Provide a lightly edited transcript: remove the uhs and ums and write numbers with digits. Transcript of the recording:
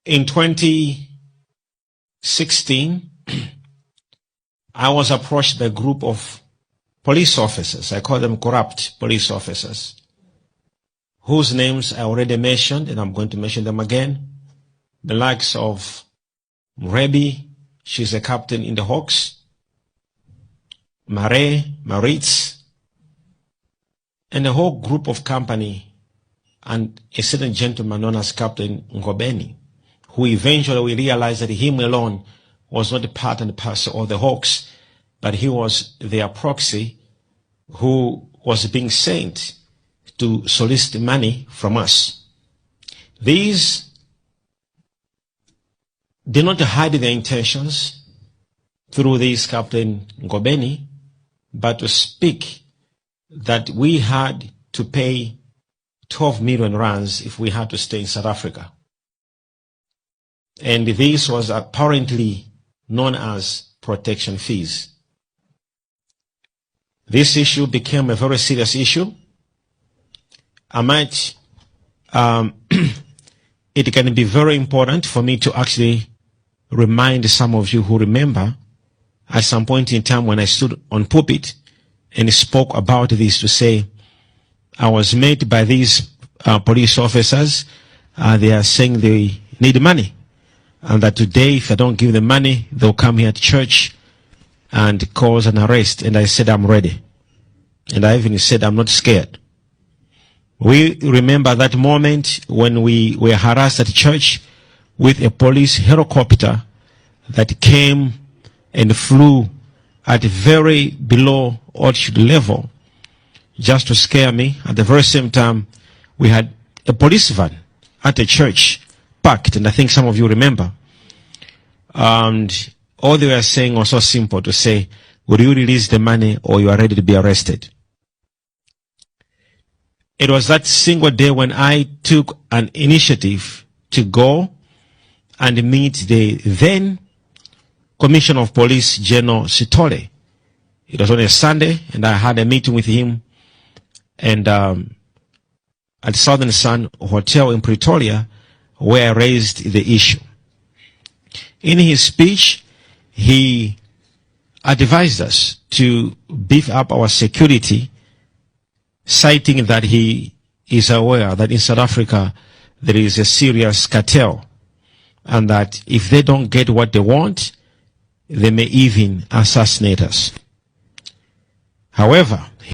In 2016, I was approached by a group of police officers. I call them corrupt police officers, whose names I already mentioned, and I'm going to mention them again. The likes of Mrebi, she's a captain in the Hawks, Maritz, and a whole group of company, and a certain gentleman known as Captain Ngobeni, who eventually we realized that him alone was not a part and parcel of the Hawks, but he was their proxy who was being sent to solicit money from us. These did not hide their intentions through this Captain Ngobeni, but to speak that we had to pay 12 million rands if we had to stay in South Africa. And this was apparently known as protection fees. This issue became a very serious issue. It can be very important for me to actually remind some of you who remember at some point in time when I stood on pulpit and spoke about this, to say I was met by these police officers. They are saying they need money, and that today if I don't give them money, they'll come here to church and cause an arrest. And I said, I'm ready. And I even said, I'm not scared. We remember that moment when we were harassed at church with a police helicopter that came and flew at very below altitude level just to scare me. At the very same time, we had a police van at a church parked, and I think some of you remember. And all they were saying was so simple, to say, will you release the money or you are ready to be arrested? It was that single day when I took an initiative to go and meet the then Commissioner of Police, General Sitole. It was on a Sunday, and I had a meeting with him and at Southern Sun Hotel in Pretoria, where I raised the issue. In his speech, he advised us to beef up our security, citing that he is aware that in South Africa there is a serious cartel, and that if they don't get what they want, they may even assassinate us. However,